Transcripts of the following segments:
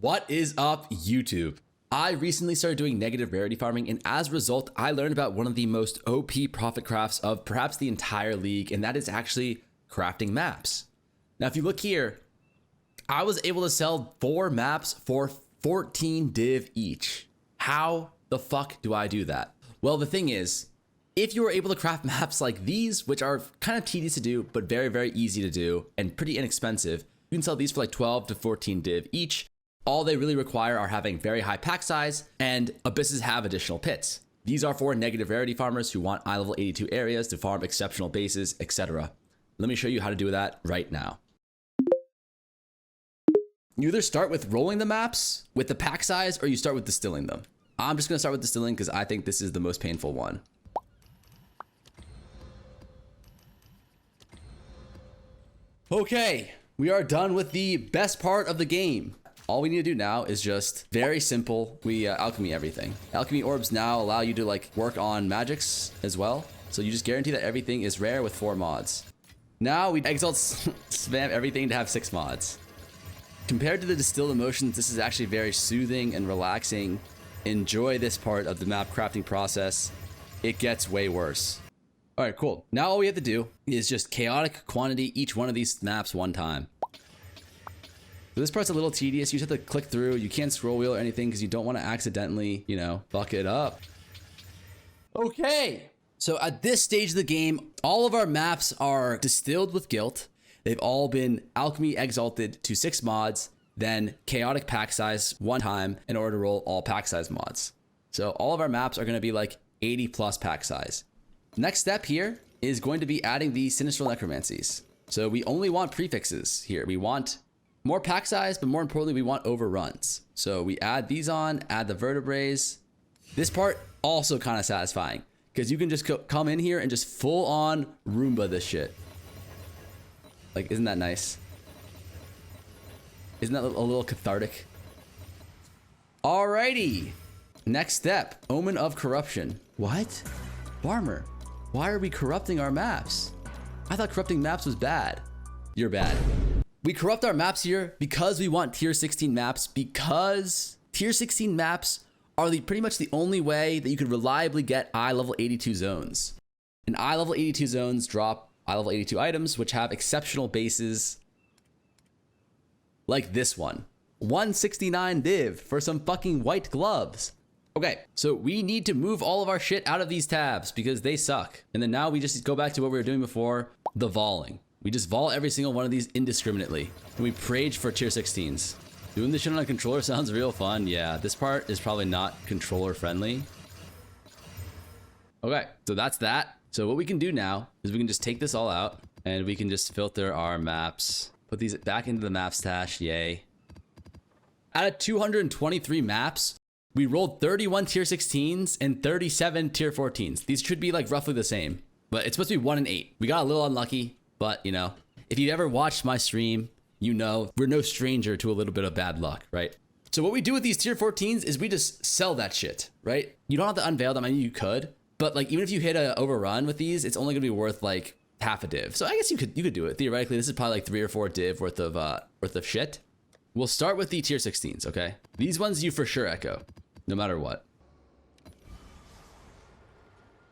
What is up, YouTube? I recently started doing negative rarity farming, and as a result, I learned about one of the most OP profit crafts of perhaps the entire league, and that is actually crafting maps. Now, if you look here, I was able to sell 4 maps for 14 div each. How the fuck do I do that? Well, the thing is, if you were able to craft maps like these, which are kind of tedious to do, but very, very easy to do and pretty inexpensive, you can sell these for like 12 to 14 div each. All they really require are having very high pack size, and abysses have additional pits. These are for negative rarity farmers who want eye level 82 areas to farm exceptional bases, etc. Let me show you how to do that right now. You either start with rolling the maps with the pack size, or you start with distilling them. I'm just gonna start with distilling because I think this is the most painful one. Okay, we are done with the best part of the game. All we need to do now is just very simple. We alchemy everything. Alchemy orbs now allow you to like work on magics as well. So you just guarantee that everything is rare with 4 mods. Now we exalt spam everything to have 6 mods. Compared to the distilled emotions, this is actually very soothing and relaxing. Enjoy this part of the map crafting process. It gets way worse. All right, cool. Now all we have to do is just chaotic quantity each one of these maps one time. So this part's a little tedious. You just have to click through. You can't scroll wheel or anything because you don't want to accidentally, you know, fuck it up. Okay. So at this stage of the game, all of our maps are distilled with guilt. They've all been alchemy exalted to 6 mods, then chaotic pack size 1 time in order to roll all pack size mods. So all of our maps are going to be like 80 plus pack size. Next step here is going to be adding the Sinistral Necromancies. So we only want prefixes here. We want more pack size, but more importantly, we want overruns. So we add these on, add the vertebrae. This part also kind of satisfying because you can just come in here and just full on Roomba this shit. Like, isn't that nice? Isn't that a little cathartic? Alrighty. Next step, Omen of Corruption. What? Farmer, why are we corrupting our maps? I thought corrupting maps was bad. You're bad. We corrupt our maps here because we want tier 16 maps, because tier 16 maps are pretty much the only way that you could reliably get eye level 82 zones. And eye level 82 zones drop eye level 82 items, which have exceptional bases like this one. 169 div for some fucking white gloves. Okay, so we need to move all of our shit out of these tabs because they suck. And then now we just go back to what we were doing before, the voling. We just vol every single one of these indiscriminately. And we prage for tier 16s. Doing this shit on a controller sounds real fun. Yeah, this part is probably not controller friendly. Okay, so that's that. So what we can do now is we can just take this all out and we can just filter our maps. Put these back into the map stash, yay. Out of 223 maps, we rolled 31 tier 16s and 37 tier 14s. These should be like roughly the same, but it's supposed to be 1 and 8. We got a little unlucky. But, you know, if you've ever watched my stream, you know we're no stranger to a little bit of bad luck, right? So what we do with these tier 14s is we just sell that shit, right? You don't have to unveil them. I mean, you could, but like even if you hit an overrun with these, it's only gonna be worth like half a div. So I guess you could do it theoretically. This is probably like 3 or 4 div worth of shit. We'll start with the tier 16s, okay? These ones you for sure echo, no matter what.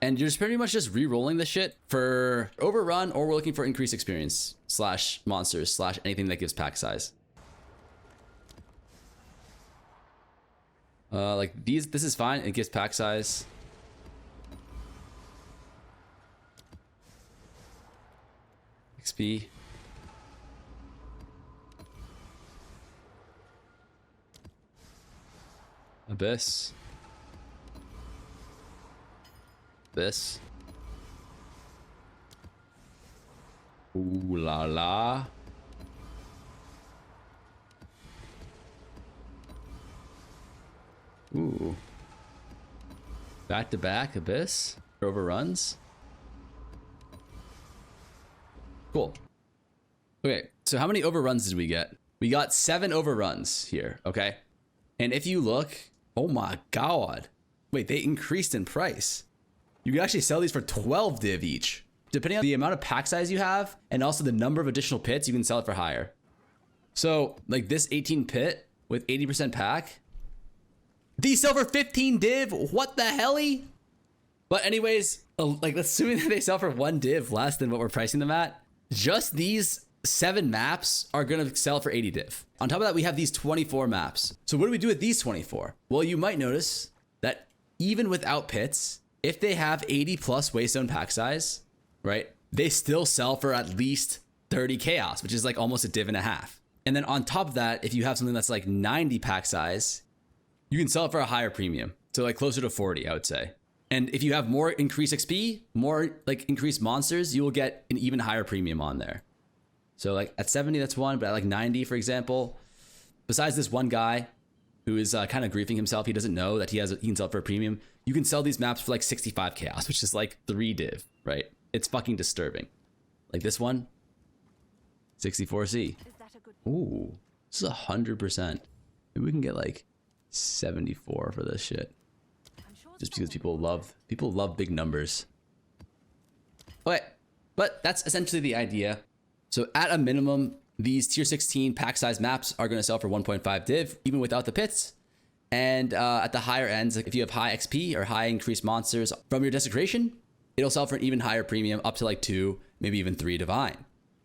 And you're just pretty much just re-rolling the shit for overrun, or we're looking for increased experience / monsters / anything that gives pack size. Like these, this is fine. It gives pack size. XP. Abyss. This. Ooh la la. Ooh. Back to back Abyss. Overruns. Cool. Okay, so how many overruns did we get? We got 7 overruns here, okay? And if you look, oh my god. Wait, they increased in price. You can actually sell these for 12 div each. Depending on the amount of pack size you have and also the number of additional pits, you can sell it for higher. So like this 18 pit with 80% pack. These sell for 15 div. What the helly? But anyways, like assuming that they sell for 1 div less than what we're pricing them at, just these 7 maps are gonna sell for 80 div. On top of that, we have these 24 maps. So what do we do with these 24? Well, you might notice that even without pits, if they have 80 plus waystone pack size, right, they still sell for at least 30 chaos, which is like almost a div and a half. And then on top of that, if you have something that's like 90 pack size, you can sell it for a higher premium. So like closer to 40, I would say. And if you have more increased XP, more like increased monsters, you will get an even higher premium on there. So like at 70, that's one, but at like 90, for example, besides this one guy who is kind of griefing himself, he doesn't know that he can sell it for a premium. You can sell these maps for like 65 chaos, which is like 3 div, right? It's fucking disturbing. Like this one, 64C. Ooh, this is 100%. Maybe we can get like 74 for this shit. Just because people love big numbers. Okay, but that's essentially the idea. So at a minimum, these tier 16 pack size maps are going to sell for 1.5 div, even without the pits. And at the higher ends, like if you have high XP or high increased monsters from your desecration, it'll sell for an even higher premium, up to like 2, maybe even 3 divine.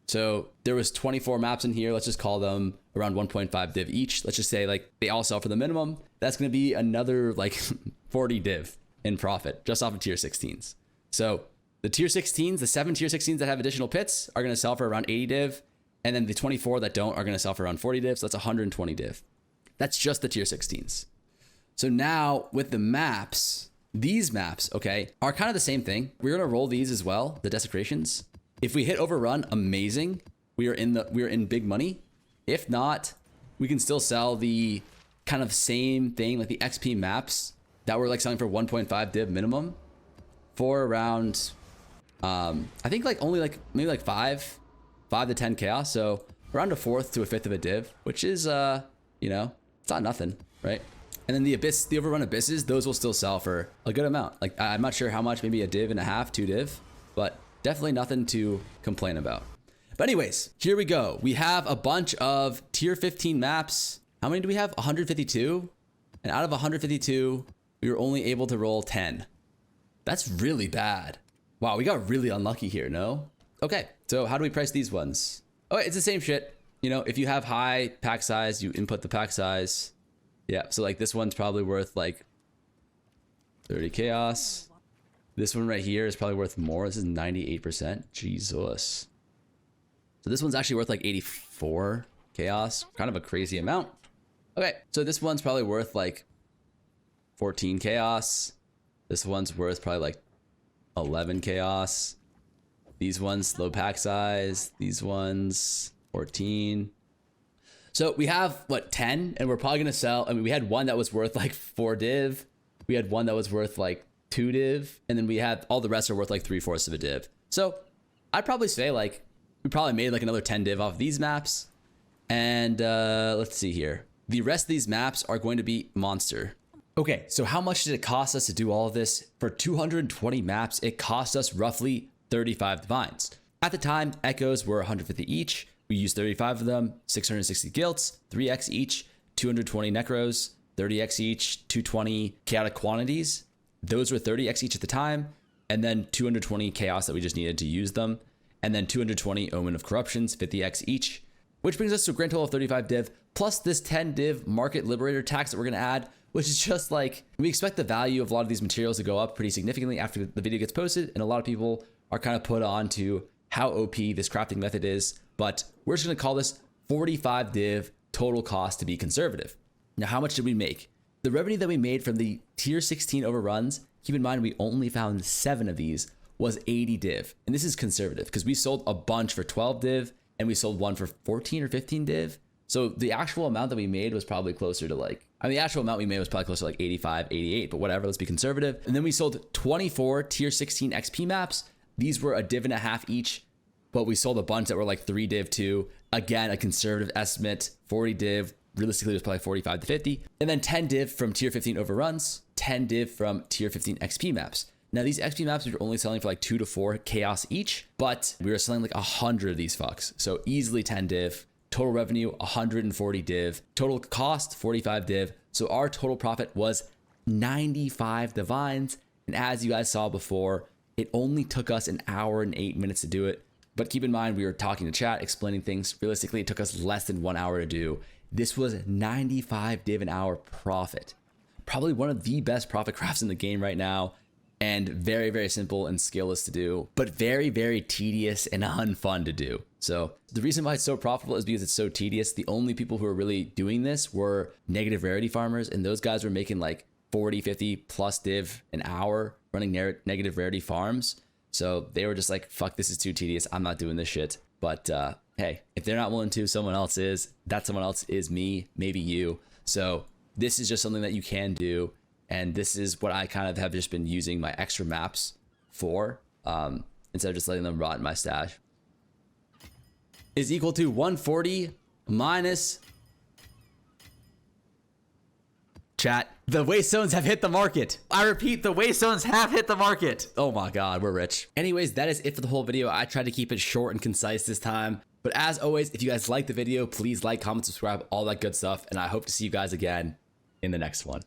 So there was 24 maps in here. Let's just call them around 1.5 div each. Let's just say like they all sell for the minimum. That's going to be another like 40 div in profit just off of tier 16s. So the tier 16s, the 7 tier 16s that have additional pits are going to sell for around 80 div. And then the 24 that don't are going to sell for around 40 div. So that's 120 div. That's just the tier 16s. So now with the maps, these maps, okay, are kind of the same thing. We're going to roll these as well, the desecrations. If we hit overrun, amazing. We are in big money. If not, we can still sell the kind of same thing, like the XP maps that we're like selling for 1.5 div minimum for around, I think like only like maybe like 5 to 10 chaos. So around a 4th to a 5th of a div, which is, you know, it's not nothing, right? And then the overrun abysses, those will still sell for a good amount. Like I'm not sure how much, maybe a div and a half, 2 div, but definitely nothing to complain about. But anyways, here we go. We have a bunch of tier 15 maps. How many do we have? 152. And out of 152, we were only able to roll 10. That's really bad. Wow, we got really unlucky here, no? Okay, so how do we price these ones? Oh, it's the same shit. You know, if you have high pack size, you input the pack size. Yeah, so like this one's probably worth like 30 chaos. This one right here is probably worth more. This is 98%. Jesus. So this one's actually worth like 84 chaos. Kind of a crazy amount. Okay, so this one's probably worth like 14 chaos. This one's worth probably like 11 chaos. These ones, low pack size. These ones, 14. So we have, what, 10? And we're probably going to sell... I mean, we had one that was worth like 4 div. We had one that was worth like 2 div, and then we had all the rest are worth like 3/4 of a div. So I'd probably say like we probably made like another 10 div off these maps. And let's see here. The rest of these maps are going to be monster. Okay, so how much did it cost us to do all of this? For 220 maps, it cost us roughly 35 divines. At the time, echoes were 150 each. We used 35 of them, 660 guilts, 3x each, 220 necros, 30x each, 220 chaotic quantities. Those were 30x each at the time, and then 220 chaos that we just needed to use them, and then 220 Omen of Corruptions, 50x each, which brings us to a grand total of 35 div, plus this 10 div Market Liberator tax that we're going to add, which is just like, we expect the value of a lot of these materials to go up pretty significantly after the video gets posted, and a lot of people are kind of put on to how OP this crafting method is, but we're just going to call this 45 div total cost to be conservative. Now, how much did we make? The revenue that we made from the tier 16 overruns, keep in mind we only found 7 of these, was 80 div. And this is conservative because we sold a bunch for 12 div and we sold one for 14 or 15 div. So the actual amount that we made was probably closer to like, the actual amount we made was probably closer to like 85, 88, but whatever, let's be conservative. And then we sold 24 tier 16 XP maps. These were a div and a half each, but we sold a bunch that were like 3 div too. Again, a conservative estimate, 40 div. Realistically, it was probably 45 to 50. And then 10 div from tier 15 overruns, 10 div from tier 15 XP maps. Now, these XP maps we were only selling for like 2 to 4 chaos each, but we were selling like 100 of these fucks. So easily 10 div. Total revenue, 140 div. Total cost, 45 div. So our total profit was 95 divines. And as you guys saw before, it only took us an hour and 8 minutes to do it. But keep in mind, we were talking to chat, explaining things. Realistically, it took us less than 1 hour to do. This was 95 div an hour profit. Probably one of the best profit crafts in the game right now. And very, very simple and skillless to do, but very, very tedious and unfun to do. So the reason why it's so profitable is because it's so tedious. The only people who are really doing this were negative rarity farmers, and those guys were making like 40, 50 plus div an hour running negative rarity farms. So they were just like, fuck, this is too tedious. I'm not doing this shit. But hey, if they're not willing to, someone else is. That someone else is me, maybe you. So this is just something that you can do. And this is what I kind of have just been using my extra maps for, instead of just letting them rot in my stash. Is equal to 140 minus... Chat, the waste zones have hit the market. I repeat, the waste zones have hit the market. Oh my God, we're rich. Anyways, that is it for the whole video. I tried to keep it short and concise this time. But as always, if you guys like the video, please like, comment, subscribe, all that good stuff. And I hope to see you guys again in the next one.